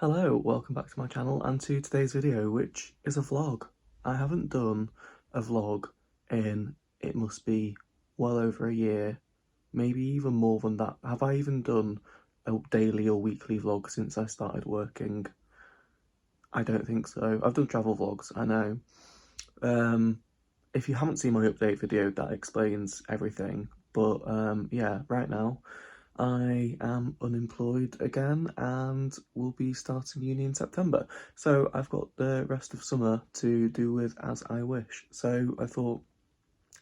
Hello, welcome back to my channel and to today's video, which is a vlog. I haven't done a vlog in, it must be well over a year, maybe even more than that. Have I even done a daily or weekly vlog since I started working? I don't think so. I've done travel vlogs, I know. If you haven't seen my update video, that explains everything. But yeah, right now I am unemployed again and will be starting uni in September. So I've got the rest of summer to do with as I wish. So I thought,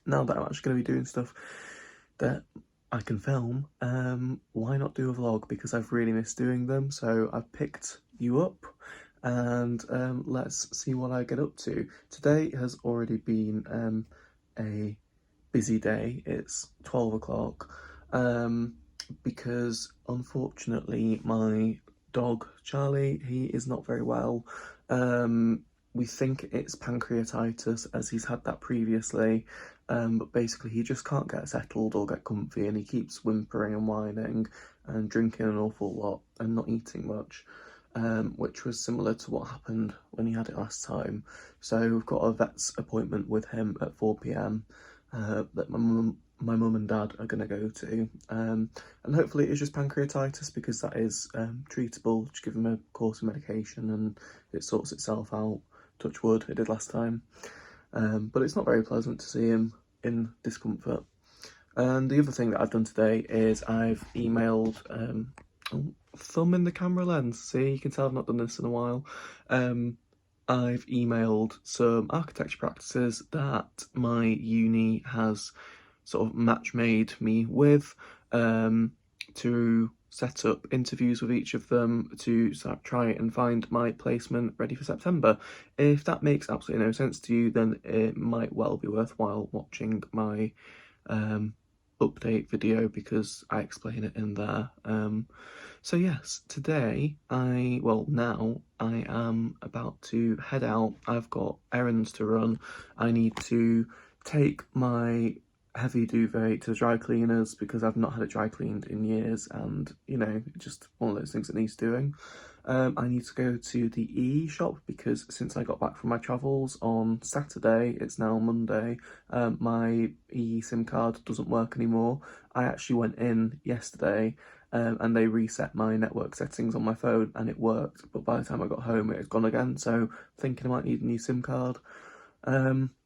now that I'm actually going to be doing stuff that I can film, why not do a vlog? Because I've really missed doing them. So I've picked you up and let's see what I get up to. Today has already been a busy day. It's 12 o'clock. Because unfortunately my dog Charlie, he is not very well. We think it's pancreatitis as he's had that previously, but basically he just can't get settled or get comfy, and he keeps whimpering and whining and drinking an awful lot and not eating much, which was similar to what happened when he had it last time. So we've got a vet's appointment with him at 4 p.m. That my mum and dad are going to go to, and hopefully it's just pancreatitis, because that is treatable. Just give him a course of medication and it sorts itself out. Touch wood, it did last time. But it's not very pleasant to see him in discomfort. And the other thing that I've done today is I've emailed thumb in the camera lens, see, you can tell I've not done this in a while. I've emailed some architecture practices that my uni has sort of match made me with, to set up interviews with each of them to try and find my placement ready for September. If that makes absolutely no sense to you, then it might well be worthwhile watching my update video, because I explain it in there. So yes, today now I am about to head out. I've got errands to run. I need to take my heavy duvet to the dry cleaners because I've not had it dry cleaned in years, and you know, just one of those things that needs doing. I need to go to the EE shop because since I got back from my travels on Saturday, it's now Monday, my EE SIM card doesn't work anymore. I actually went in yesterday and they reset my network settings on my phone and it worked, but by the time I got home it had gone again, so thinking I might need a new SIM card.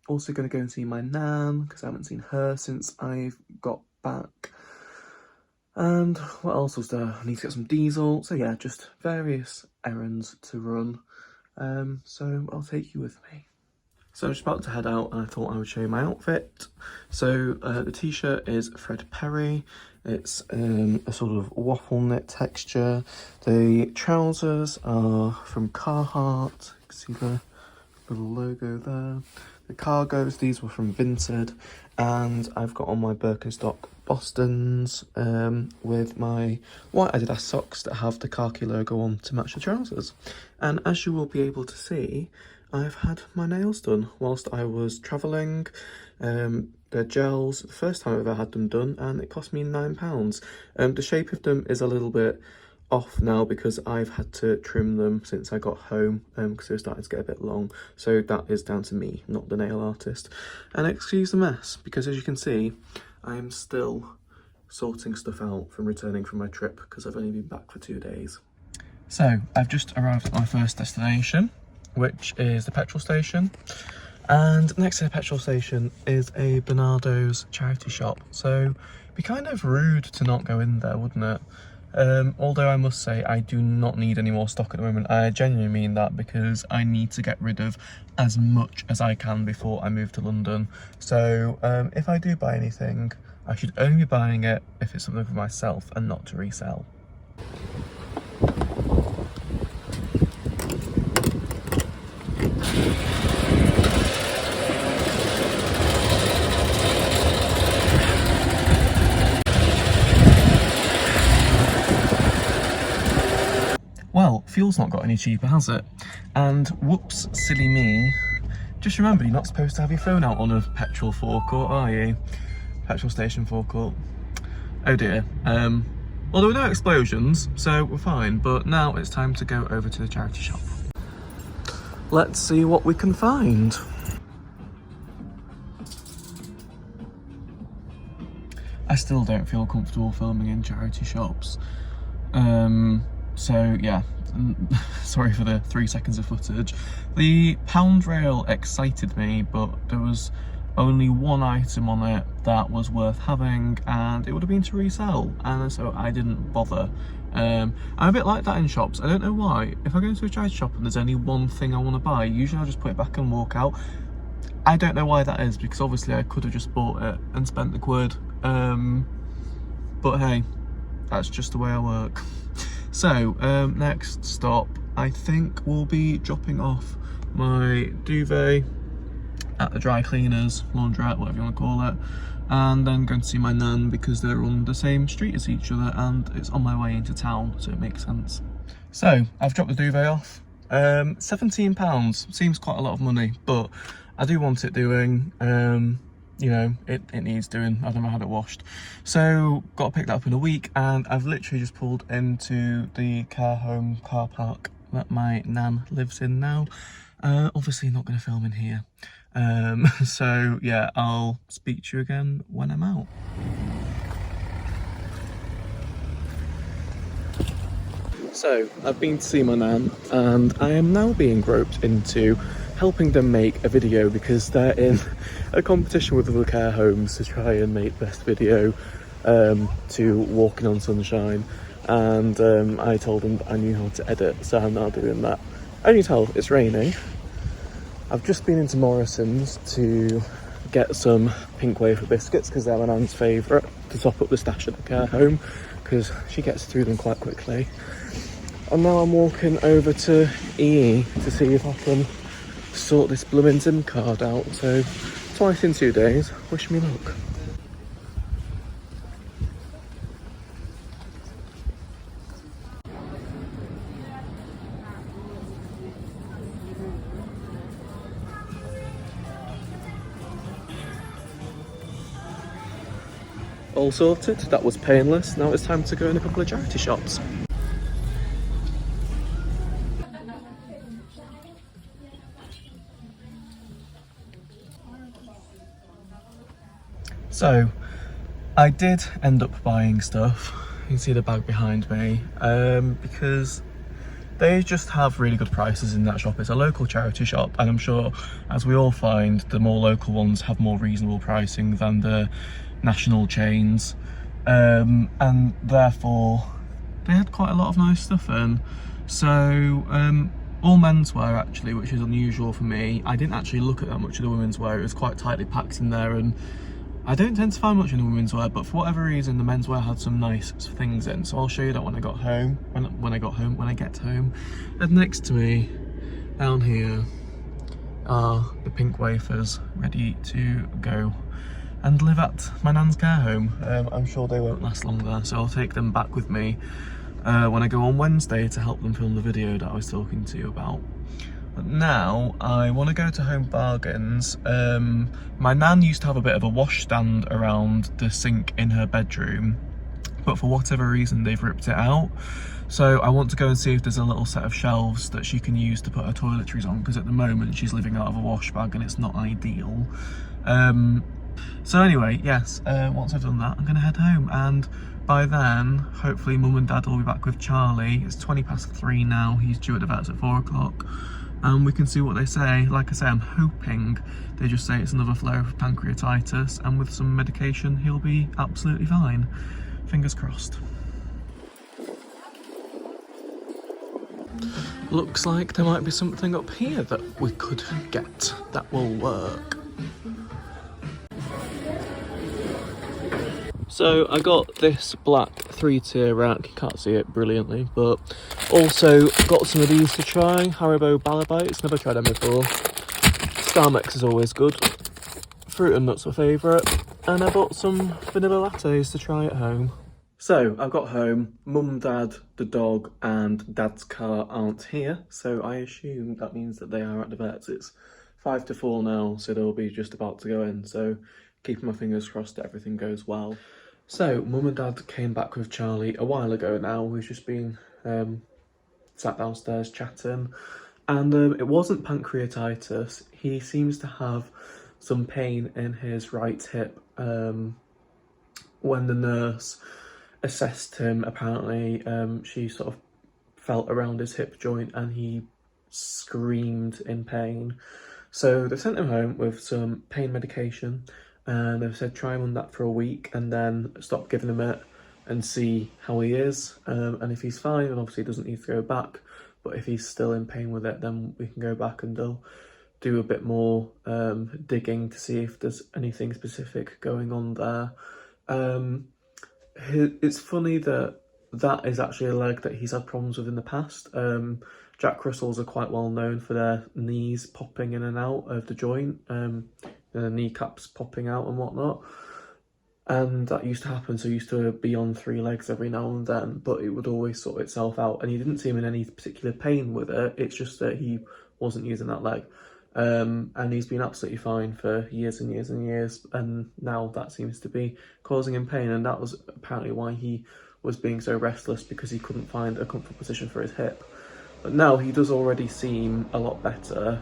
Also going to go and see my nan because I haven't seen her since I've got back. And what else was there? I need to get some diesel. So yeah, just various errands to run. So I'll take you with me. So I'm just about to head out and I thought I would show you my outfit. So the t-shirt is Fred Perry. It's a sort of waffle knit texture. The trousers are from Carhartt. You can see the little logo there. The cargos, these were from Vinted, and I've got on my Birkenstock Bostons with my white Adidas socks that have the khaki logo on to match the trousers. And as you will be able to see, I've had my nails done whilst I was travelling. They're gels, the first time I've ever had them done, and it cost me £9. The shape of them is a little bit off now because I've had to trim them since I got home because they were starting to get a bit long, so that is down to me, not the nail artist. And excuse the mess, because as you can see I am still sorting stuff out from returning from my trip because I've only been back for 2 days. So I've just arrived at my first destination, which is the petrol station, and next to the petrol station is a Bernardo's charity shop, so it'd be kind of rude to not go in there, wouldn't it? Although I must say I do not need any more stock at the moment. I genuinely mean that, because I need to get rid of as much as I can before I move to London. So if I do buy anything, I should only be buying it if it's something for myself and not to resell. Well, fuel's not got any cheaper, has it? And whoops, silly me. Just remember, you're not supposed to have your phone out on a petrol forecourt, are you? Petrol station forecourt. Oh dear. Well, there were no explosions, so we're fine, but now it's time to go over to the charity shop. Let's see what we can find. I still don't feel comfortable filming in charity shops. So yeah, sorry for the 3 seconds of footage. The pound rail excited me, but there was only one item on it that was worth having, and it would have been to resell, and so I didn't bother. I'm a bit like that in shops. I don't know why. If I go into a charity shop and there's only one thing I want to buy, usually I'll just put it back and walk out. I don't know why that is, because obviously I could have just bought it and spent the quid. But hey, that's just the way I work. So, next stop, I think we'll be dropping off my duvet at the dry cleaners, laundrette, whatever you want to call it, and then going to see my nan because they're on the same street as each other and it's on my way into town, so it makes sense. So, I've dropped the duvet off. £17 seems quite a lot of money, but I do want it doing. You know, it needs doing. I've never had it washed, so got to pick that up in a week, and I've literally just pulled into the care home car park that my nan lives in now. Obviously not going to film in here, so yeah, I'll speak to you again when I'm out. So I've been to see my nan, and I am now being roped into helping them make a video because they're in a competition with other care homes to try and make best video to Walking on Sunshine, and I told them that I knew how to edit, so I'm now doing that. As you tell, it's raining. I've just been into Morrison's to get some pink wafer biscuits because they're my nan's favourite, to top up the stash at the care home because she gets through them quite quickly. And now I'm walking over to EE to see if I can sort this blooming SIM card out. So twice in 2 days, wish me luck. All sorted, that was painless. Now it's time to go in a couple of charity shops. So, I did end up buying stuff. You can see the bag behind me, because they just have really good prices in that shop. It's a local charity shop, and I'm sure, as we all find, the more local ones have more reasonable pricing than the national chains, and therefore they had quite a lot of nice stuff in. So, all menswear actually, which is unusual for me. I didn't actually look at that much of the women's wear. It was quite tightly packed in there, and I don't tend to find much in the women's wear, but for whatever reason the menswear had some nice things in, so I'll show you that when I got home, when I get home. And next to me, down here, are the pink wafers ready to go and live at my nan's care home. I'm sure they won't last long there, so I'll take them back with me when I go on Wednesday to help them film the video that I was talking to you about. But now I want to go to Home Bargains. My nan used to have a bit of a wash stand around the sink in her bedroom, but for whatever reason they've ripped it out. So I want to go and see if there's a little set of shelves that she can use to put her toiletries on, because at the moment she's living out of a wash bag and it's not ideal. So anyway, yes, once I've done that, I'm going to head home, and by then, hopefully Mum and Dad will be back with Charlie. It's 3:20 now, he's due at the vets at 4 o'clock. And we can see what they say. Like I say, I'm hoping they just say it's another flare of pancreatitis, and with some medication he'll be absolutely fine. Fingers crossed. Looks like there might be something up here that we could get that will work. So I got this black 3-tier rack, you can't see it brilliantly, but also got some of these to try. Haribo Balabites, never tried them before. Starmex is always good. Fruit and nuts are favourite. And I bought some vanilla lattes to try at home. So I've got home, Mum, Dad, the dog and Dad's car aren't here, so I assume that means that they are at the vets. It's 5 to 4 now, so they'll be just about to go in, so keeping my fingers crossed that everything goes well. So, Mum and Dad came back with Charlie a while ago now. We've just been sat downstairs chatting, and it wasn't pancreatitis. He seems to have some pain in his right hip. When the nurse assessed him, apparently she sort of felt around his hip joint and he screamed in pain. So they sent him home with some pain medication, and they've said try him on that for a week and then stop giving him it and see how he is. And if he's fine, then obviously he doesn't need to go back. But if he's still in pain with it, then we can go back and they'll do a bit more digging to see if there's anything specific going on there. It's funny that is actually a leg that he's had problems with in the past. Jack Russells are quite well known for their knees popping in and out of the joint, the kneecaps popping out and whatnot. And that used to happen, so he used to be on 3 legs every now and then, but it would always sort itself out. And he didn't seem in any particular pain with it, it's just that he wasn't using that leg. And he's been absolutely fine for years and years and years, and now that seems to be causing him pain, and that was apparently why he was being so restless, because he couldn't find a comfortable position for his hip. But now he does already seem a lot better.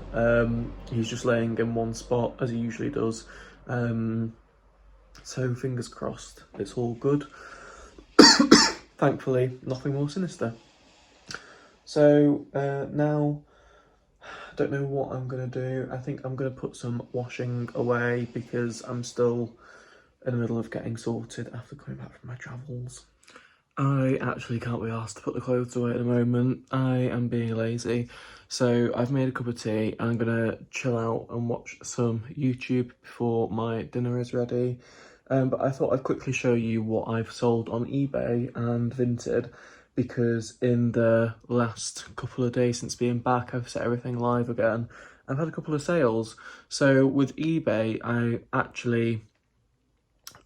He's just laying in one spot as he usually does. So fingers crossed, it's all good. Thankfully, nothing more sinister. So now, I don't know what I'm going to do. I think I'm going to put some washing away because I'm still in the middle of getting sorted after coming back from my travels. I actually can't be asked to put the clothes away at the moment. I am being lazy. So I've made a cup of tea and I'm going to chill out and watch some YouTube before my dinner is ready. But I thought I'd quickly show you what I've sold on eBay and Vinted, because in the last couple of days since being back, I've set everything live again. I've had a couple of sales. So with eBay, I actually,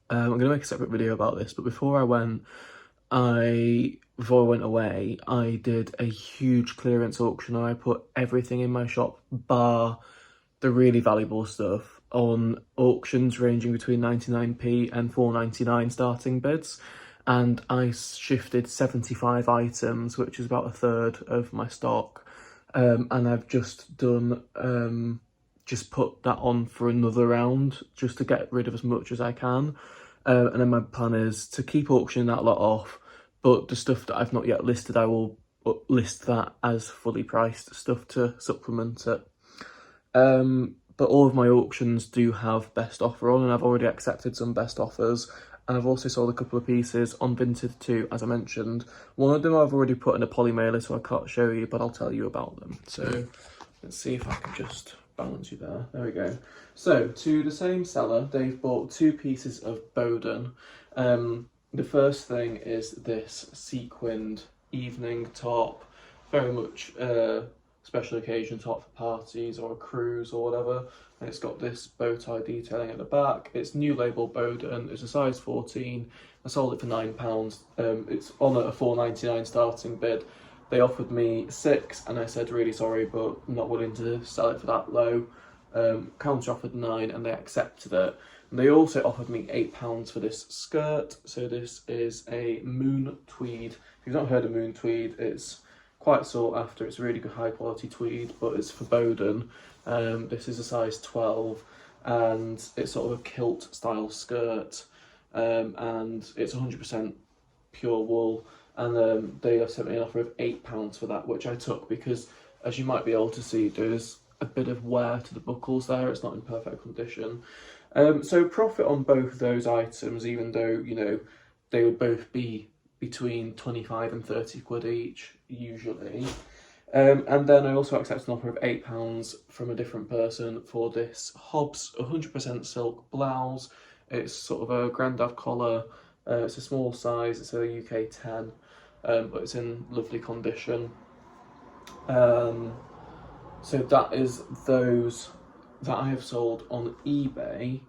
I'm going to make a separate video about this, but before I went away, I did a huge clearance auction and I put everything in my shop, bar the really valuable stuff, on auctions ranging between 99p and 4.99 starting bids. And I shifted 75 items, which is about a third of my stock. And I've just done, just put that on for another round, just to get rid of as much as I can. And then my plan is to keep auctioning that lot off, but the stuff that I've not yet listed, I will list that as fully priced stuff to supplement it. But all of my auctions do have best offer on, and I've already accepted some best offers. And I've also sold a couple of pieces on Vinted too, as I mentioned. One of them I've already put in a poly mailer, so I can't show you, but I'll tell you about them. So let's see if I can just balance you there. There we go. So to the same seller, they've bought 2 pieces of Bowden. The first thing is this sequined evening top, very much special occasion top for parties or a cruise or whatever. And it's got this bow tie detailing at the back. It's new label Bowden. It's a size 14. I sold it for £9. It's on at a £4.99 starting bid. They offered me 6 and I said really sorry, but I'm not willing to sell it for that low. Counter offered 9 and they accepted it. And they also offered me £8 for this skirt. So this is a moon tweed. If you've not heard of moon tweed, it's quite sought after. It's really good high quality tweed, but it's for Bowden. This is a size 12 and it's sort of a kilt style skirt, and it's 100% pure wool. And they have sent me an offer of £8 for that, which I took because, as you might be able to see, there's a bit of wear to the buckles there. It's not in perfect condition. So profit on both of those items, even though, you know, they would both be between 25 and 30 quid each, usually. And then I also accepted an offer of £8 from a different person for this Hobbs 100% silk blouse. It's sort of a grandad collar. It's a small size, it's a UK 10, but it's in lovely condition. So that is those that I have sold on eBay.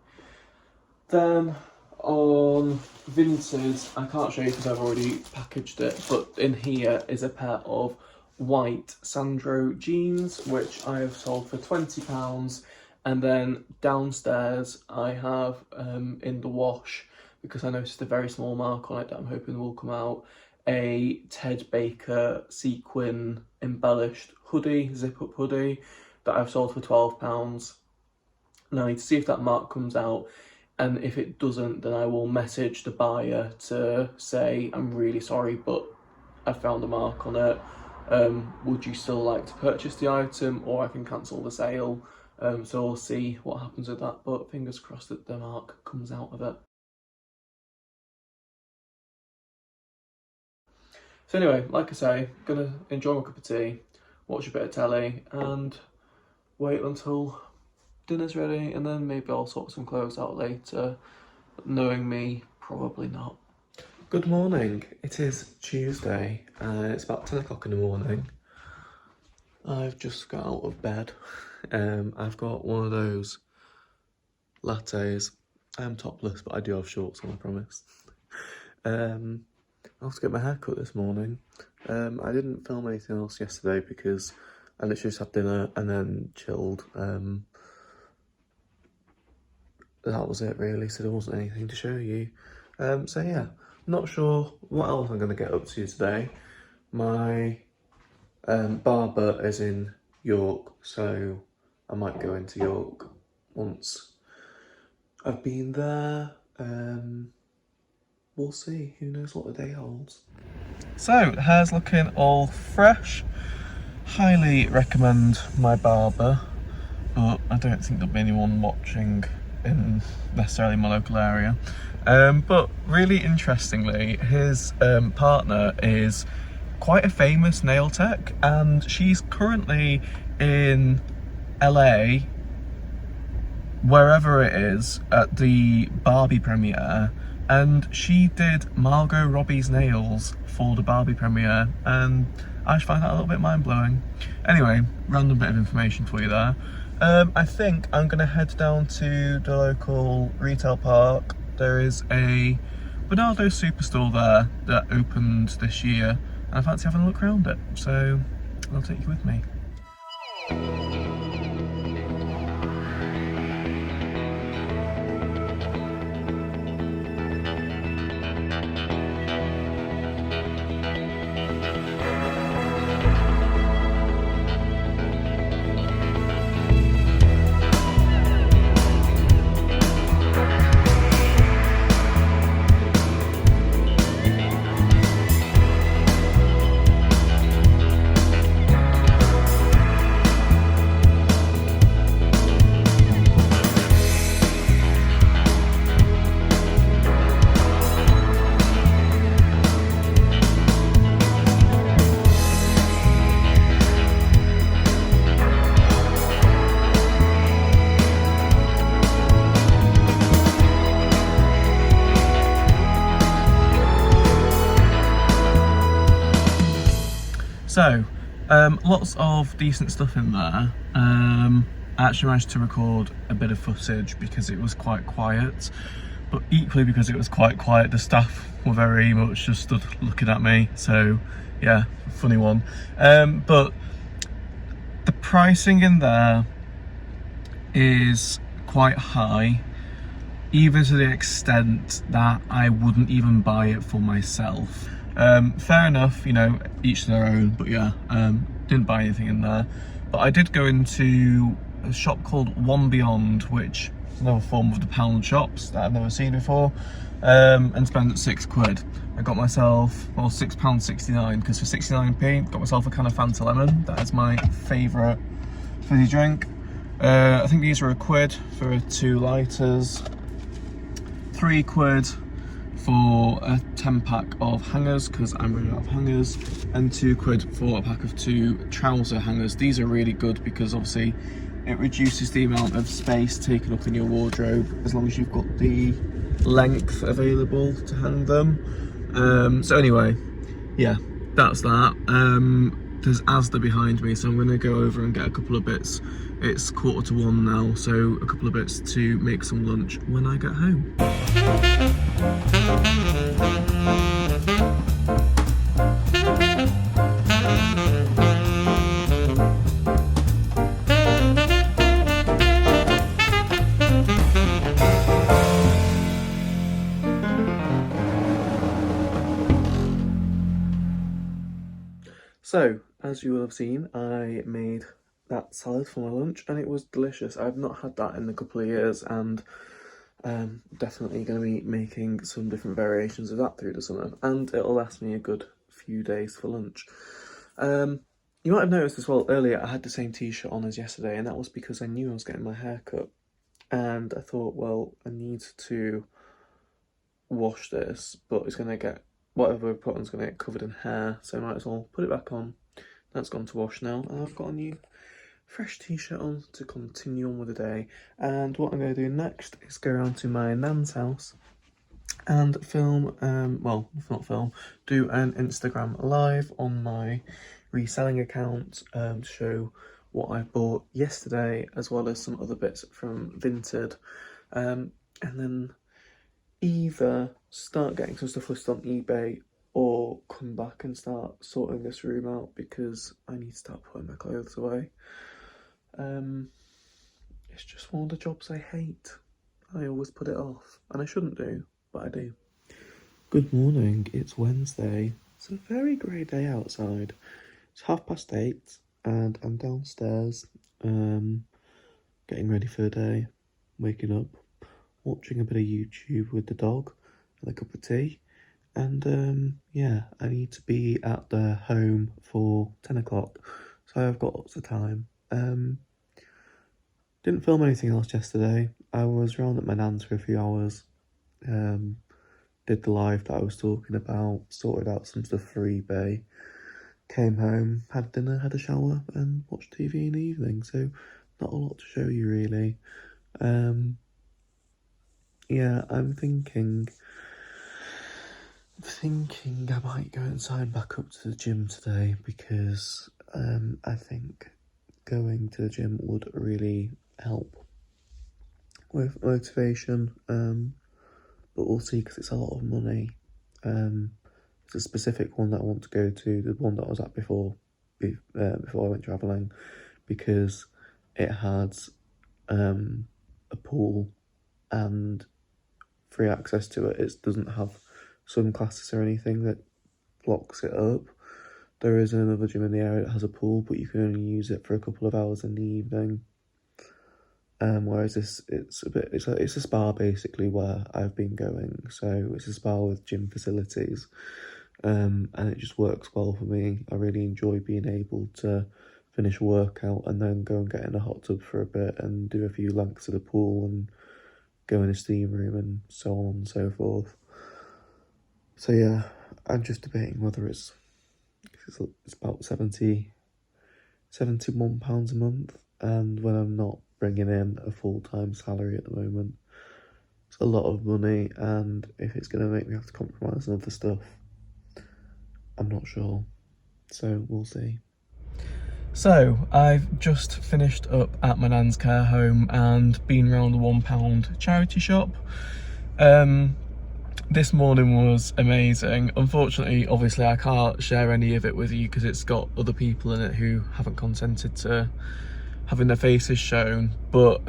Then on Vinted, I can't show you because I've already packaged it, but in here is a pair of white Sandro jeans, which I have sold for £20. And then downstairs I have in the wash because I noticed a very small mark on it that I'm hoping will come out, a Ted Baker sequin embellished hoodie, zip-up hoodie, that I've sold for £12. Now I need to see if that mark comes out, and if it doesn't, then I will message the buyer to say, I'm really sorry, but I found a mark on it. Would you still like to purchase the item, or I can cancel the sale? So we'll see what happens with that, but fingers crossed that the mark comes out of it. So anyway, like I say, gonna enjoy my cup of tea, watch a bit of telly, and wait until dinner's ready, and then maybe I'll sort some clothes out later. But knowing me, probably not. Good morning. It is Tuesday, and it's about 10 o'clock in the morning. I've just got out of bed. I've got one of those lattes. I am topless, but I do have shorts on, I promise. I have to get my hair cut this morning. I didn't film anything else yesterday because I literally just had dinner and then chilled. That was it really, so there wasn't anything to show you. So yeah, not sure what else I'm going to get up to today. My barber is in York, so I might go into York once I've been there. We'll see, who knows what the day holds. So, the hair's looking all fresh. Highly recommend my barber, but I don't think there'll be anyone watching in necessarily my local area. But really interestingly, his partner is quite a famous nail tech, and she's currently in LA, wherever it is, at the Barbie premiere, and she did Margot Robbie's nails for the Barbie premiere, and I just find that a little bit mind-blowing. Anyway, random bit of information for you there. I think I'm going to head down to the local retail park. There is a Bernardo Superstore there that opened this year, and I fancy having a look around it, so I'll take you with me. So, lots of decent stuff in there. I actually managed to record a bit of footage because it was quite quiet, but equally because it was quite quiet, the staff were very much just stood looking at me, so yeah, funny one. But the pricing in there is quite high, even to the extent that I wouldn't even buy it for myself. Fair enough, you know, each to their own, but yeah, didn't buy anything in there. But I did go into a shop called One Beyond, which is another form of the pound shops that I've never seen before, and spent £6. I got myself, well, £6.69, because for 69p, got myself a can of Fanta Lemon. That is my favourite fizzy drink. I think these were £1 for 2 lighters, £3 for a 10-pack of hangers, because I'm running out of hangers, and £2 for a pack of 2 trouser hangers. These are really good because obviously it reduces the amount of space taken up in your wardrobe as long as you've got the length available to hang them. So anyway, yeah, that's that. There's Asda behind me, so I'm going to go over and get a couple of bits. It's 1:45 now, so a couple of bits to make some lunch when I get home. So, as you will have seen, I made that salad for my lunch and it was delicious. I've not had that in a couple of years, and definitely going to be making some different variations of that through the summer, and it'll last me a good few days for lunch. You might have noticed as well earlier I had the same t-shirt on as yesterday, and that was because I knew I was getting my hair cut, and I thought, well, I need to wash this, but it's going to get, whatever we put on is going to get covered in hair, so I might as well put it back on. That's gone to wash now, and I've got a new fresh t-shirt on to continue on with the day. And what I'm going to do next is go around to my nan's house and film, well, not film, do an Instagram live on my reselling account to show what I bought yesterday, as well as some other bits from Vinted, and then either start getting some stuff listed on eBay or come back and start sorting this room out, because I need to start putting my clothes away. It's just one of the jobs I hate. I always put it off, and I shouldn't do, but I do. Good morning, it's Wednesday. It's a very grey day outside. It's 8:30 and I'm downstairs, getting ready for the day, waking up, watching a bit of YouTube with the dog and a cup of tea. And yeah, I need to be at the home for 10 o'clock, so I've got lots of time. Didn't film anything else yesterday. I was round at my nan's for a few hours, did the live that I was talking about, sorted out some stuff for eBay, came home, had dinner, had a shower and watched TV in the evening, so not a lot to show you really. Yeah, I'm thinking I might go and sign back up to the gym today, because I think going to the gym would really help with motivation, but we'll see, because it's a lot of money. It's a specific one that I want to go to, the one that I was at before I went travelling, because it had a pool and free access to it. It doesn't have swim classes or anything that locks it up. There is another gym in the area that has a pool, but you can only use it for a couple of hours in the evening. Whereas this, it's a spa basically where I've been going. So it's a spa with gym facilities, and it just works well for me. I really enjoy being able to finish a workout and then go and get in a hot tub for a bit and do a few lengths of the pool and go in a steam room and so on and so forth. So yeah, I'm just debating whether it's about £71 a month, and when I'm not bringing in a full-time salary at the moment, it's a lot of money, and if it's going to make me have to compromise on other stuff, I'm not sure, so we'll see. So, I've just finished up at my nan's care home and been round the £1 charity shop. This morning was amazing. Unfortunately, obviously, I can't share any of it with you because it's got other people in it who haven't consented to having their faces shown, but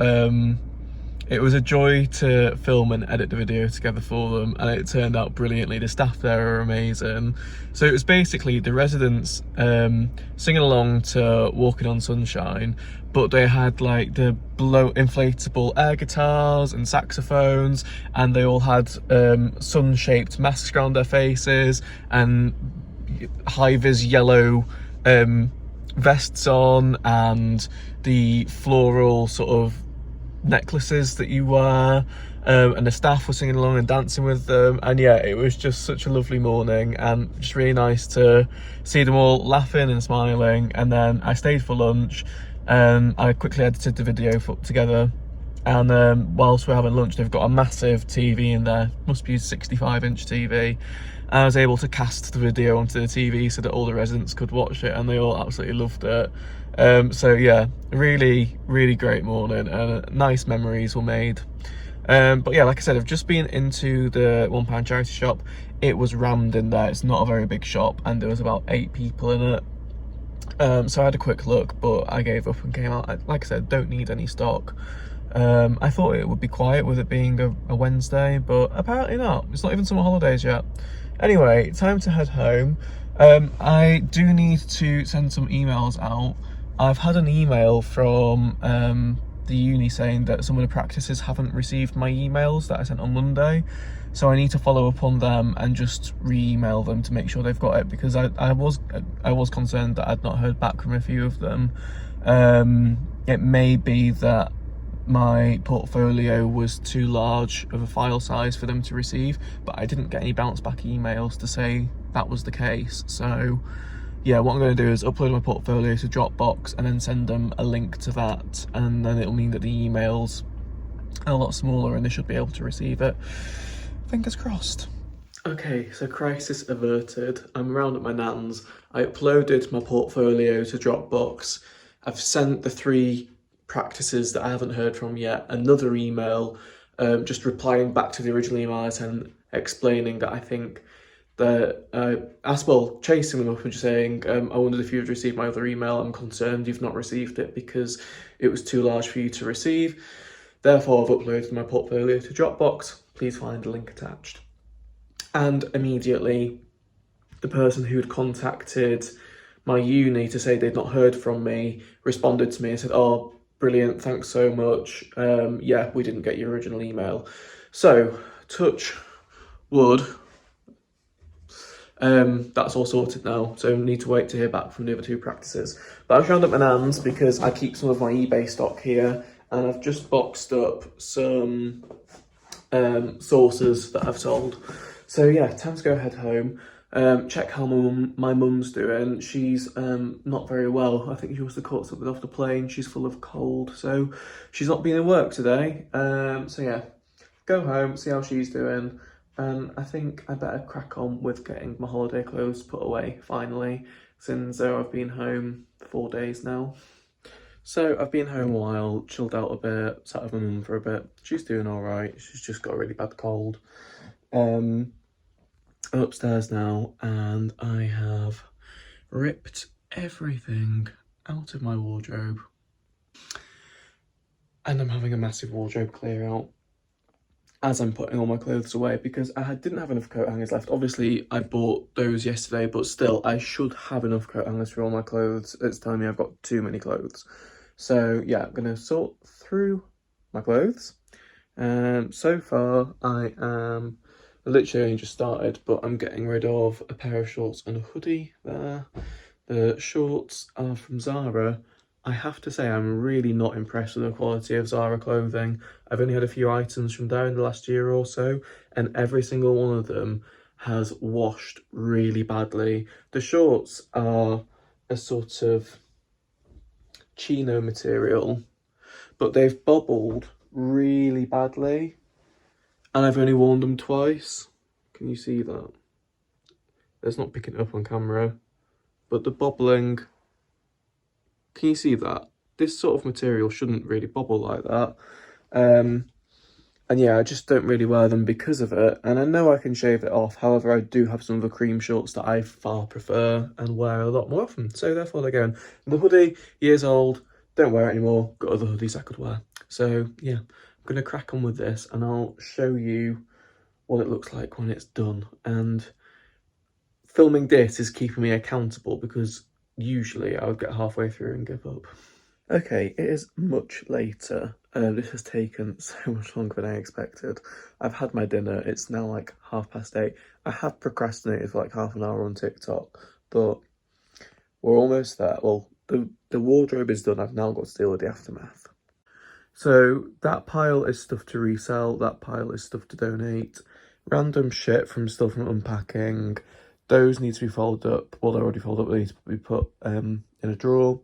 it was a joy to film and edit the video together for them, and it turned out brilliantly. The staff there are amazing. So it was basically the residents singing along to Walking on Sunshine, but they had like the inflatable air guitars and saxophones, and they all had sun-shaped masks around their faces and high-vis yellow vests on, and the floral sort of necklaces that you wear, and the staff were singing along and dancing with them, and yeah, it was just such a lovely morning and just really nice to see them all laughing and smiling. And then I stayed for lunch, I quickly edited the video together, and whilst we're having lunch, they've got a massive TV in there, must be a 65-inch TV. I was able to cast the video onto the TV so that all the residents could watch it, and they all absolutely loved it. So yeah, really, really great morning, and nice memories were made. But yeah, like I said, I've just been into the £1 charity shop. It was rammed in there. It's not a very big shop, and there was about 8 people in it. So I had a quick look, but I gave up and came out. Like I said, don't need any stock. I thought it would be quiet with it being a Wednesday, but apparently not. It's not even summer holidays yet. Anyway, time to head home. I do need to send some emails out. I've had an email from the uni saying that some of the practices haven't received my emails that I sent on Monday, so I need to follow up on them and just re-email them to make sure they've got it, because I was concerned that I'd not heard back from a few of them. It may be that my portfolio was too large of a file size for them to receive, but I didn't get any bounce back emails to say that was the case. So yeah, what I'm going to do is upload my portfolio to Dropbox and then send them a link to that, and then it'll mean that the emails are a lot smaller and they should be able to receive it. Fingers crossed. Okay, so crisis averted. I'm around at my nan's. I uploaded my portfolio to Dropbox. I've sent the 3 practices that I haven't heard from yet another email, just replying back to the original email I sent, explaining that I think that chasing them up and just saying, I wondered if you had received my other email. I'm concerned you've not received it because it was too large for you to receive. Therefore, I've uploaded my portfolio to Dropbox. Please find the link attached. And immediately, the person who'd contacted my uni to say they'd not heard from me responded to me and said, "Oh, brilliant, thanks so much. Yeah, we didn't get your original email." So, touch wood. That's all sorted now, so need to wait to hear back from the other 2 practices. But I've round up my nan's because I keep some of my eBay stock here, and I've just boxed up some saucers that I've sold. So yeah, time to go head home. Check how my mum's doing. She's not very well. I think she was the caught something off the plane. She's full of cold, so she's not been in work today. So yeah, go home, see how she's doing. And I think I better crack on with getting my holiday clothes put away finally, since I've been home 4 days now. So I've been home a while, chilled out a bit, sat with my mum for a bit. She's doing all right. She's just got a really bad cold. I'm upstairs now, and I have ripped everything out of my wardrobe. And I'm having a massive wardrobe clear out as I'm putting all my clothes away, because I didn't have enough coat hangers left. Obviously, I bought those yesterday, but still, I should have enough coat hangers for all my clothes. It's telling me I've got too many clothes. So yeah, I'm going to sort through my clothes. So far, I am literally only just started, but I'm getting rid of a pair of shorts and a hoodie there. The shorts are from Zara. I have to say, I'm really not impressed with the quality of Zara clothing. I've only had a few items from there in the last year or so, and every single one of them has washed really badly. The shorts are a sort of chino material, but they've bubbled really badly, and I've only worn them twice. Can you see that? It's not picking it up on camera, but the bobbling, can you see that? This sort of material shouldn't really bobble like that. And yeah, I just don't really wear them because of it. And I know I can shave it off. However, I do have some of the cream shorts that I far prefer and wear a lot more often. So therefore they're going. The hoodie, years old, don't wear it anymore. Got other hoodies I could wear. So yeah, I'm going to crack on with this and I'll show you what it looks like when it's done. And filming this is keeping me accountable, because usually I would get halfway through and give up. Okay, it is much later. This has taken so much longer than I expected. I've had my dinner. It's now like 8:30. I have procrastinated for like half an hour on TikTok, but we're almost there. Well, the wardrobe is done. I've now got to deal with the aftermath. So that pile is stuff to resell. That pile is stuff to donate. Random shit from stuff from unpacking. Those need to be folded up. Well, they're already folded up. They need to be put in a drawer.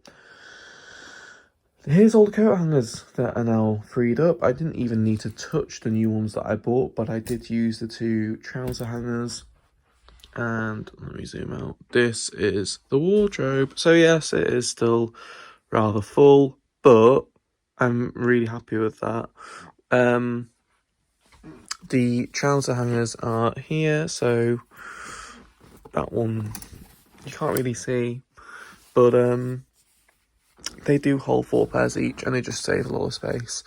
Here's all the coat hangers that are now freed up. I didn't even need to touch the new ones that I bought, but I did use the 2 trouser hangers. And let me zoom out. This is the wardrobe. So yes, it is still rather full, but I'm really happy with that. The trouser hangers are here, so that one you can't really see, but they do hold 4 pairs each, and they just save a lot of space.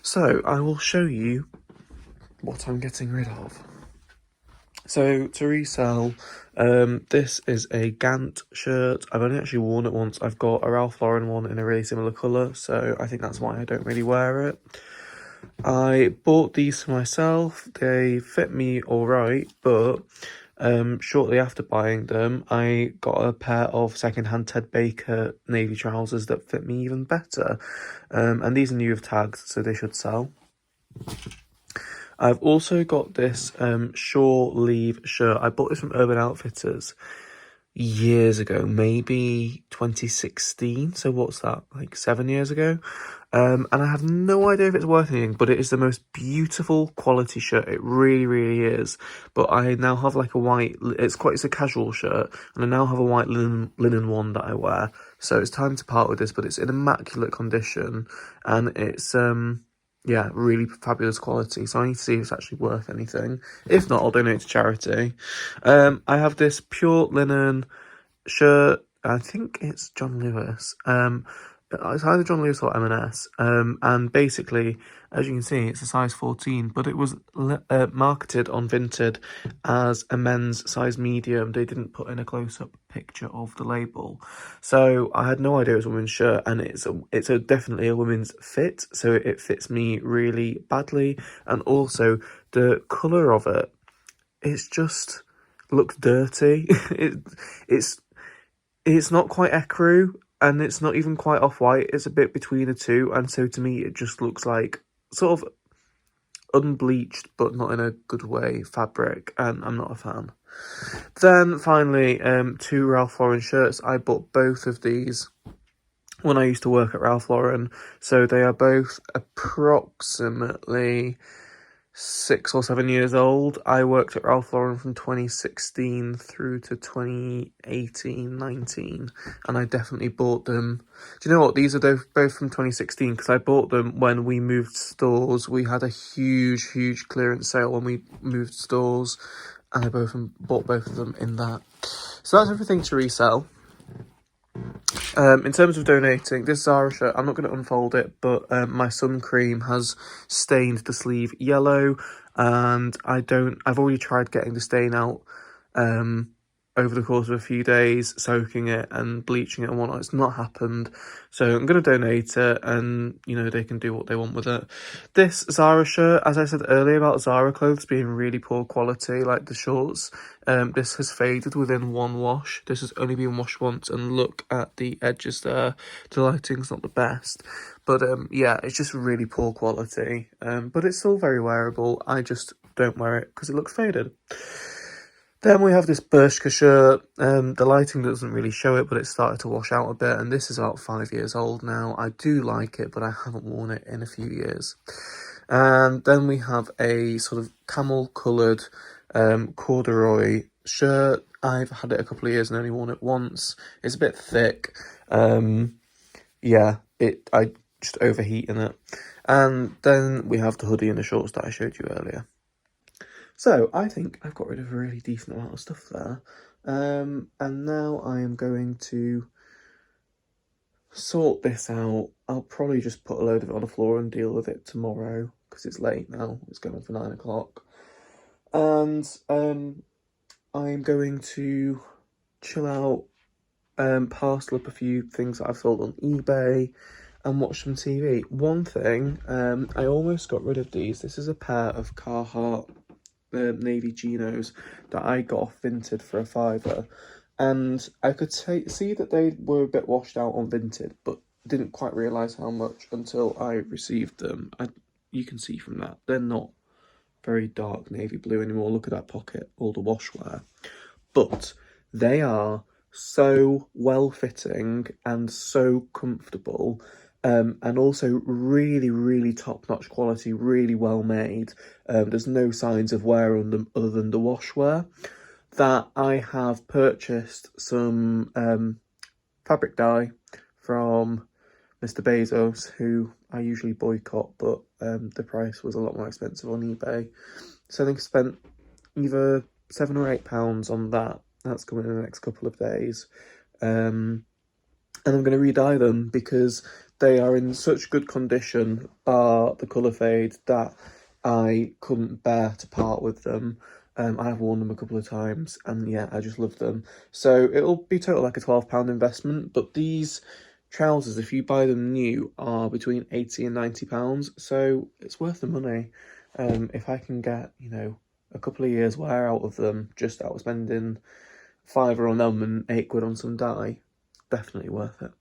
So I will show you what I'm getting rid of. So to resell, this is a Gant shirt. I've only actually worn it once. I've got a Ralph Lauren one in a really similar colour, so I think that's why I don't really wear it. I bought these for myself. They fit me alright, but shortly after buying them, I got a pair of second-hand Ted Baker navy trousers that fit me even better. And these are new with tags, so they should sell. I've also got this shore leave shirt. I bought this from Urban Outfitters years ago, maybe 2016. So what's that, like 7 years ago? And I have no idea if it's worth anything, but it is the most beautiful quality shirt. It really, really is. But I now have like a white, it's a casual shirt, and I now have a white linen one that I wear. So it's time to part with this, but it's in immaculate condition, and it's yeah, really fabulous quality. So I need to see if it's actually worth anything. If not, I'll donate to charity. I have this pure linen shirt. I think it's John Lewis. It's either John Lewis or M&S. And basically, as you can see, it's a size 14, but it was marketed on Vinted as a men's size medium. They didn't put in a close-up picture of the label, so I had no idea it was a women's shirt, and it's definitely a women's fit, so it fits me really badly, and also the colour of it's just looks dirty. It's not quite ecru, and it's not even quite off-white. It's a bit between the two, and so to me it just looks like sort of unbleached, but not in a good way, fabric, and I'm not a fan. Then finally, two Ralph Lauren shirts. I bought both of these when I used to work at Ralph Lauren, so they are both approximately 6 or 7 years old. I worked at Ralph Lauren from 2016 through to 2018-19, and I definitely bought them. Do you know what? These are both from 2016, because I bought them when we moved stores. We had a huge clearance sale when we moved stores, and I bought both of them in that. So that's everything to resell. In terms of donating, this Zara shirt, I'm not going to unfold it, but my sun cream has stained the sleeve yellow, and I've already tried getting the stain out over the course of a few days, soaking it and bleaching it and whatnot. It's not happened, so I'm going to donate it, and they can do what they want with it. This Zara shirt, as I said earlier about Zara clothes being really poor quality, like the shorts, this has faded within one wash. This has only been washed once, and look at the edges there. The lighting's not the best, but yeah, it's just really poor quality, but it's still very wearable. I just don't wear it because it looks faded. Then we have this Bershka shirt. The lighting doesn't really show it, but it's started to wash out a bit, and this is about 5 years old now. I do like it, but I haven't worn it in a few years. And then we have a sort of camel-coloured corduroy shirt. I've had it a couple of years and only worn it once. It's a bit thick. Yeah, I just overheat in it. And then we have the hoodie and the shorts that I showed you earlier. So I think I've got rid of a really decent amount of stuff there. And now I am going to sort this out. I'll probably just put a load of it on the floor and deal with it tomorrow, because it's late now. It's going on for 9 o'clock. And I'm going to chill out, parcel up a few things that I've sold on eBay, and watch some TV. One thing, I almost got rid of these. This is a pair of Carhartt navy chinos that I got off Vinted for a £5, and I could see that they were a bit washed out on Vinted, but didn't quite realise how much until I received them. You can see from that they're not very dark navy blue anymore. Look at that pocket, all the washwear, but they are so well fitting and so comfortable. And also really top-notch quality, really well made. There's no signs of wear on them other than the washwear. That I have purchased some fabric dye from Mr. Bezos, who I usually boycott, but the price was a lot more expensive on eBay. So I think I spent either £7 or £8 on that. That's coming in the next couple of days. And I'm going to re-dye them because they are in such good condition, bar the colour fade, that I couldn't bear to part with them. I've worn them a couple of times, and yeah, I just love them. So it'll be total like a £12 investment, but these trousers, if you buy them new, are between £80 and £90, so it's worth the money. If I can get, you know, a couple of years wear out of them, just out of spending £5 on them and £8 on some dye, definitely worth it.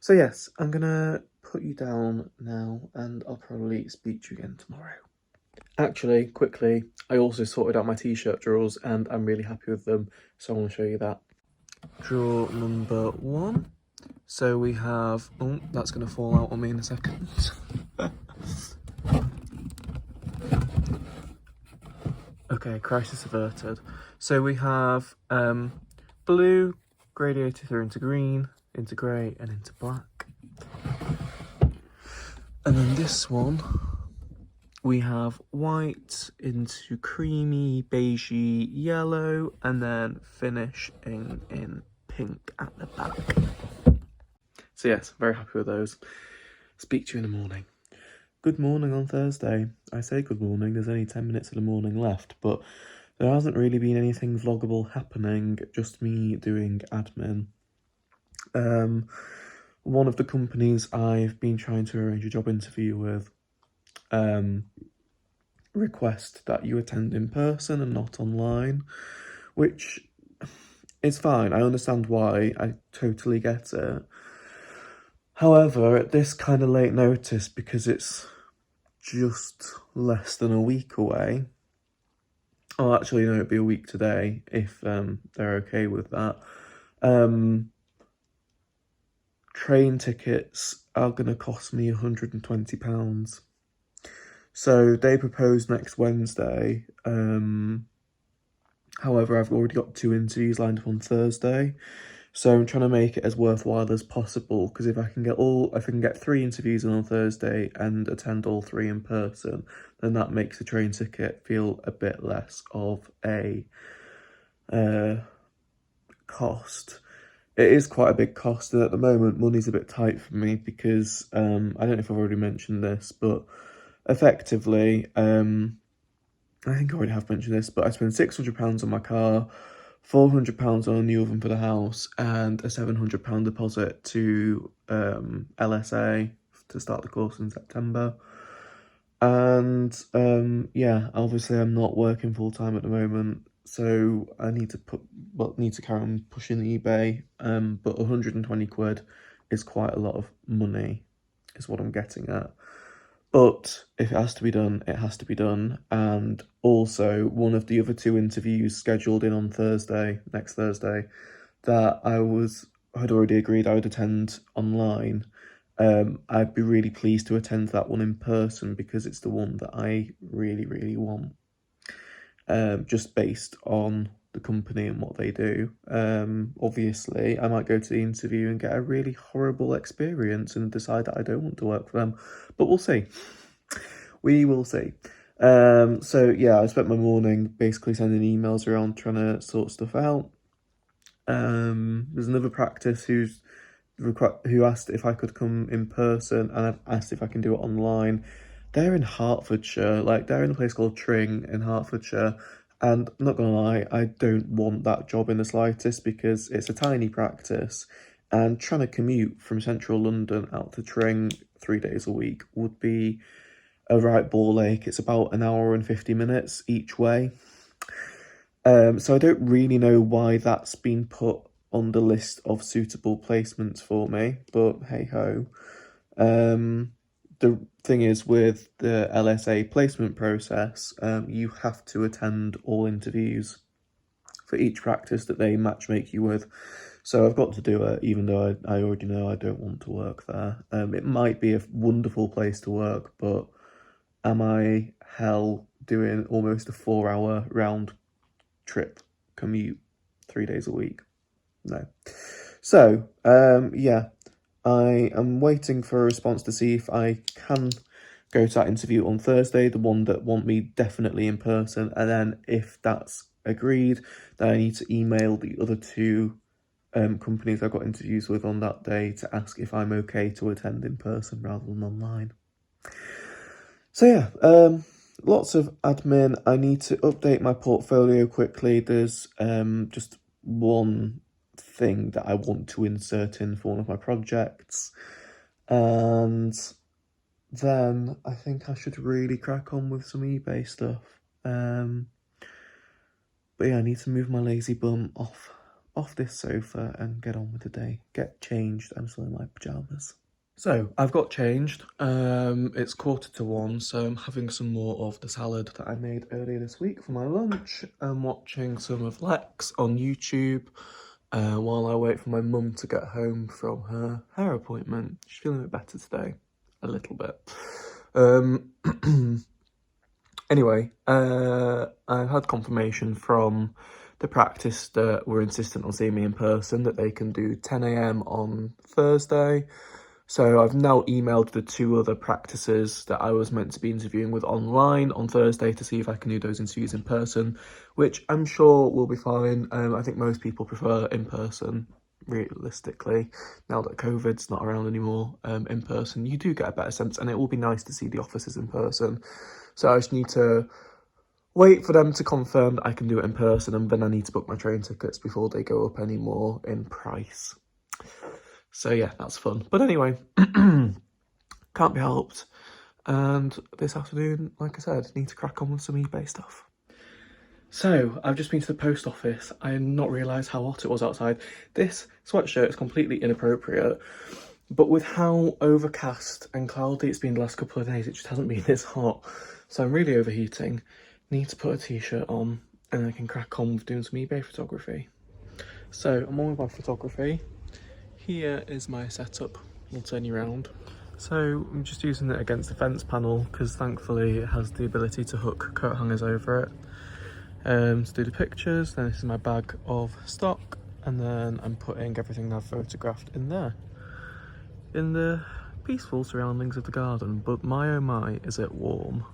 So yes, I'm gonna put you down now, and I'll probably speak to you again tomorrow. Actually, quickly, I also sorted out my t-shirt drawers, and I'm really happy with them, so I want to show you that. Drawer number 1. So we have, oh, that's going to fall out on me in a second. Okay, crisis averted. So we have blue, gradiated through into green, into grey, and into black. And then this one, we have white into creamy, beigey, yellow, and then finishing in pink at the back. So yes, very happy with those. Speak to you in the morning. Good morning on Thursday. I say good morning, there's only 10 minutes of the morning left, but there hasn't really been anything vloggable happening, just me doing admin. One of the companies I've been trying to arrange a job interview with request that you attend in person and not online, which is fine. I understand why. I totally get it. However, at this kind of late notice, because it's just less than a week away, oh, actually, no, it'd be a week today if they're okay with that. Train tickets are going to cost me £120. So they proposed next Wednesday. However, I've already got 2 interviews lined up on Thursday. So I'm trying to make it as worthwhile as possible, because if I can get 3 interviews in on Thursday and attend all 3 in person, then that makes the train ticket feel a bit less of a cost. It is quite a big cost, and at the moment money's a bit tight for me because I don't know if I've already mentioned this, but effectively, I think I already have mentioned this, but I spent £600 on my car, £400 on a new oven for the house, and a £700 deposit to LSA to start the course in September. And yeah, obviously I'm not working full time at the moment, so I need to carry on pushing the eBay. But £120 is quite a lot of money, is what I'm getting at. But if it has to be done, it has to be done. And also, one of the other 2 interviews scheduled in on Thursday, next Thursday, that I had already agreed I would attend online. I'd be really pleased to attend that one in person, because it's the one that I really, really want. Just based on the company and what they do. Obviously, I might go to the interview and get a really horrible experience and decide that I don't want to work for them, but we'll see. We will see. So yeah, I spent my morning basically sending emails around trying to sort stuff out. There's another practice who asked if I could come in person, and I've asked if I can do it online. They're in Hertfordshire, like they're in a place called Tring in Hertfordshire, and I'm not gonna lie, I don't want that job in the slightest, because it's a tiny practice, and trying to commute from central London out to Tring 3 days a week would be a right ball ache. It's about an hour and 50 minutes each way. So I don't really know why that's been put on the list of suitable placements for me, but hey ho. The thing is, with the LSA placement process, you have to attend all interviews for each practice that they matchmake you with. So I've got to do it, even though I already know I don't want to work there. It might be a wonderful place to work, but am I hell doing almost a 4-hour round trip commute 3 days a week? No. So, yeah, I am waiting for a response to see if I can go to that interview on Thursday, the one that want me definitely in person, and then if that's agreed, then I need to email the other 2 companies I got interviews with on that day to ask if I'm okay to attend in person rather than online. So yeah, lots of admin. I need to update my portfolio quickly. There's just one thing that I want to insert in for one of my projects. And then I think I should really crack on with some eBay stuff. But yeah, I need to move my lazy bum off this sofa and get on with the day. Get changed. I'm still in my pyjamas. So I've got changed. It's 1:45, so I'm having some more of the salad that I made earlier this week for my lunch. I'm watching some of Lex on YouTube while I wait for my mum to get home from her hair appointment. She's feeling a bit better today, a little bit. Anyway, I've had confirmation from the practice that were insistent on seeing me in person that they can do 10 a.m. on Thursday. So I've now emailed the 2 other practices that I was meant to be interviewing with online on Thursday to see if I can do those interviews in person, which I'm sure will be fine. I think most people prefer in person, realistically. Now that COVID's not around anymore, in person, you do get a better sense, and it will be nice to see the offices in person. So I just need to wait for them to confirm that I can do it in person, and then I need to book my train tickets before they go up any more in price. So yeah, that's fun. But anyway, can't be helped. And this afternoon, like I said, need to crack on with some eBay stuff. So, I've just been to the post office. I did not realise how hot it was outside. This sweatshirt is completely inappropriate, but with how overcast and cloudy it's been the last couple of days, it just hasn't been this hot. So I'm really overheating. Need to put a t-shirt on, and I can crack on with doing some eBay photography. So, I'm on with my photography. Here is my setup. We'll turn you around. So I'm just using it against the fence panel because thankfully it has the ability to hook coat hangers over it. To do the pictures, then this is my bag of stock, and then I'm putting everything I've photographed in there. In the peaceful surroundings of the garden, but my oh my, is it warm.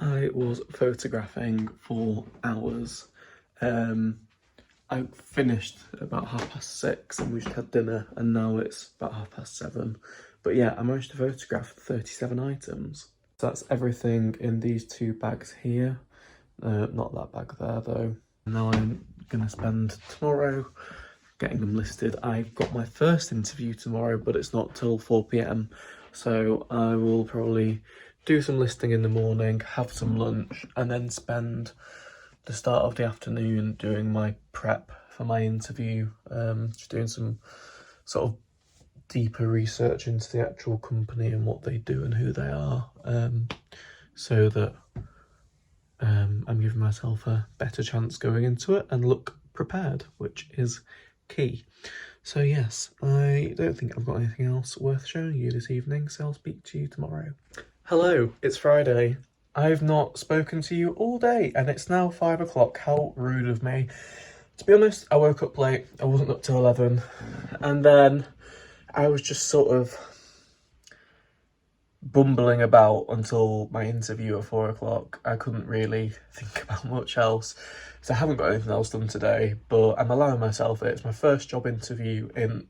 I was photographing for hours. I finished about 6:30 and we just had dinner, and now it's about 7:30. But yeah, I managed to photograph 37 items. So that's everything in these 2 bags here. Not that bag there though. Now I'm gonna spend tomorrow getting them listed. I've got my first interview tomorrow, but it's not till 4 p.m. So I will probably do some listing in the morning, have some lunch, and then spend the start of the afternoon doing my prep for my interview. Just doing some sort of deeper research into the actual company and what they do and who they are, so that I'm giving myself a better chance going into it and look prepared, which is key. So yes, I don't think I've got anything else worth showing you this evening, so I'll speak to you tomorrow. Hello, it's Friday. I've not spoken to you all day and it's now 5 o'clock. How rude of me. To be honest, I woke up late. I wasn't up till 11, and then I was just sort of bumbling about until my interview at 4 o'clock. I couldn't really think about much else, so I haven't got anything else done today, but I'm allowing myself it. It's my first job interview in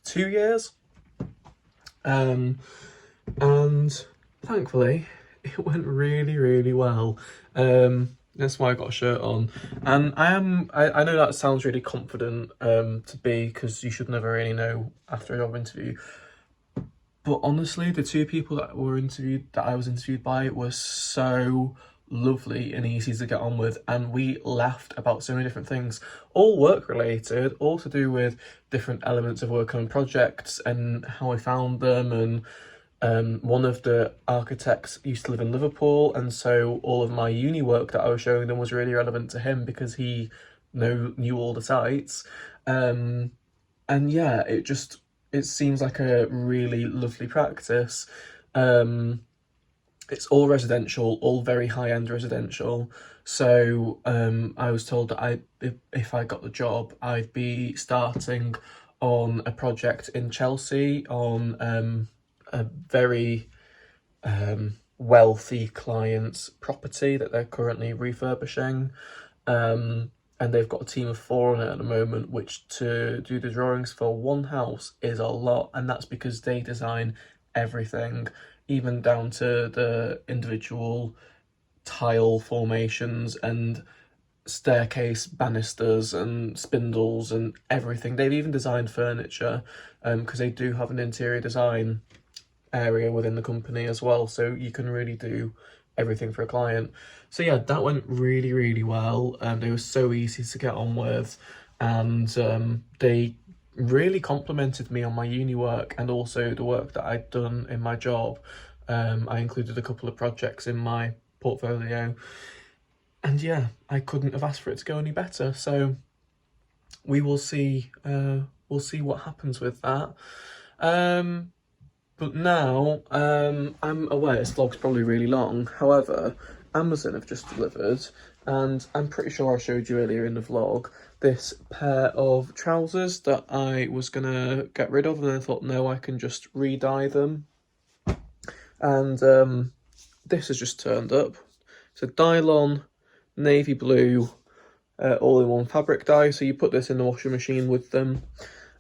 2 years, and thankfully it went really well. That's why I got a shirt on, and I know that sounds really confident to be, because you should never really know after a job interview, but honestly, the 2 people that I was interviewed by were so lovely and easy to get on with, and we laughed about so many different things, all work related, all to do with different elements of work on projects and how I found them. And one of the architects used to live in Liverpool, and so all of my uni work that I was showing them was really relevant to him because he knew all the sites. And yeah, it seems like a really lovely practice. It's all residential, all very high-end residential. So I was told that if I got the job, I'd be starting on a project in Chelsea on a very wealthy client's property that they're currently refurbishing. And they've got a team of 4 on it at the moment, which to do the drawings for one house is a lot, and that's because they design everything, even down to the individual tile formations and staircase banisters and spindles and everything. They've even designed furniture, because they do have an interior design area within the company as well, so you can really do everything for a client. So yeah, that went really well, and they were so easy to get on with, and they really complimented me on my uni work and also the work that I'd done in my job. I included a couple of projects in my portfolio, and yeah, I couldn't have asked for it to go any better. So we will see. We'll see what happens with that. But now, I'm aware this vlog's probably really long. However, Amazon have just delivered, and I'm pretty sure I showed you earlier in the vlog, this pair of trousers that I was gonna get rid of, and I thought, no, I can just re-dye them. And this has just turned up. It's a Dylon navy blue all-in-one fabric dye, so you put this in the washing machine with them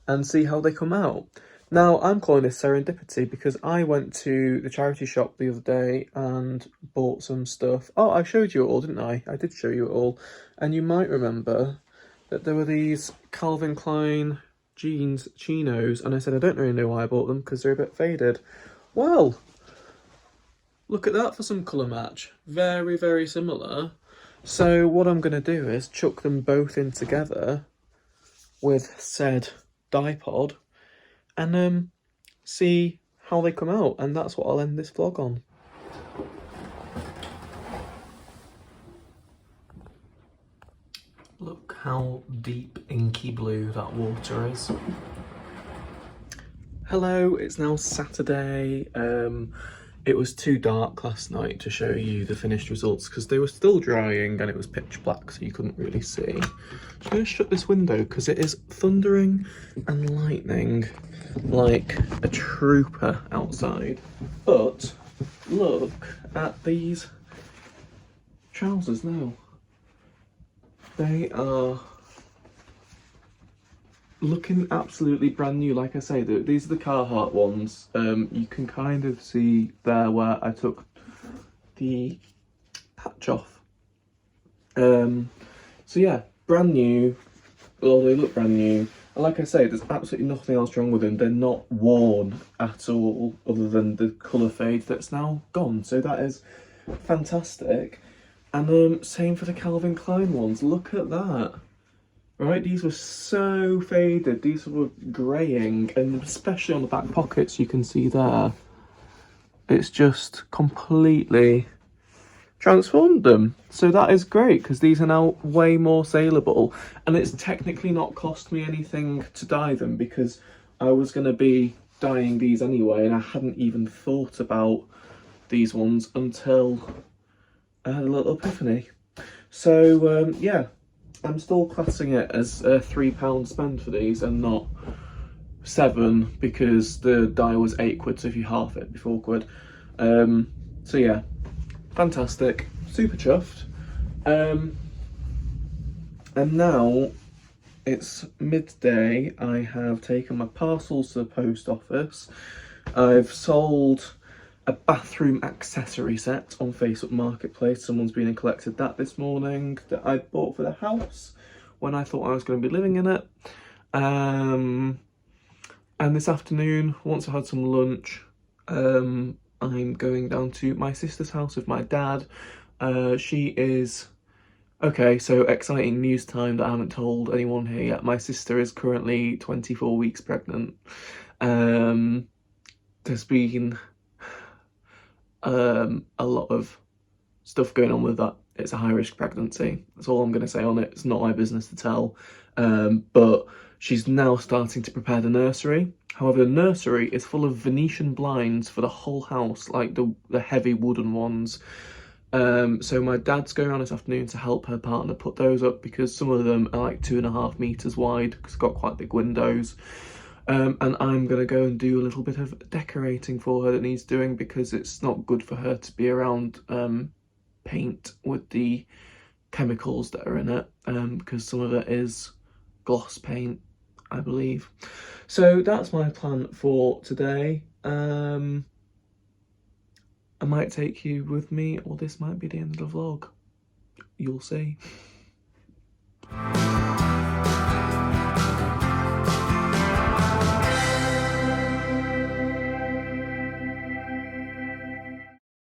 and see how they come out. Now, I'm calling this serendipity because I went to the charity shop the other day and bought some stuff. Oh, I showed you it all, didn't I? I did show you it all. And you might remember that there were these Calvin Klein jeans, chinos, and I said I don't really know why I bought them because they're a bit faded. Well, look at that for some colour match. Very similar. So what I'm going to do is chuck them both in together with said dye pod and see how they come out, and that's what I'll end this vlog on. Look how deep inky blue that water is. Hello, it's now Saturday. It was too dark last night to show you the finished results because they were still drying and it was pitch black, so you couldn't really see. I'm just going to shut this window because it is thundering and lightning like a trooper outside. But look at these trousers now. They are... looking absolutely brand new. Like I say, these are the Carhartt ones. You can kind of see there where I took the patch off. So yeah, brand new. Well, they look brand new. And like I say, there's absolutely nothing else wrong with them. They're not worn at all, other than the colour fade that's now gone. So that is fantastic. And same for the Calvin Klein ones. Look at that. Right, these were so faded. These were greying, and especially on the back pockets, you can see there. It's just completely transformed them. So that is great, because these are now way more saleable, and it's technically not cost me anything to dye them, because I was going to be dyeing these anyway, and I hadn't even thought about these ones until I had a little epiphany. So yeah, I'm still classing it as a £3 spend for these and not 7, because the dye was £8, so if you half it, it'd be £4. So yeah, fantastic, super chuffed. And now it's midday. I have taken my parcels to the post office. I've sold a bathroom accessory set on Facebook Marketplace. Someone's been and collected that this morning that I bought for the house when I thought I was going to be living in it. And this afternoon, once I've had some lunch, I'm going down to my sister's house with my dad. She is... Okay, so exciting news time that I haven't told anyone here yet. My sister is currently 24 weeks pregnant. There's been a lot of stuff going on with that. It's a high-risk pregnancy. That's all I'm going to say on it. It's not my business to tell. But she's now starting to prepare the nursery. However, the nursery is full of Venetian blinds for the whole house, like the heavy wooden ones. So my dad's going around this afternoon to help her partner put those up, because some of them are like 2.5 meters wide, because it's got quite big windows. And I'm going to go and do a little bit of decorating for her that needs doing, because it's not good for her to be around paint with the chemicals that are in it, because some of it is gloss paint, I believe. So that's my plan for today. I might take you with me, or this might be the end of the vlog. You'll see.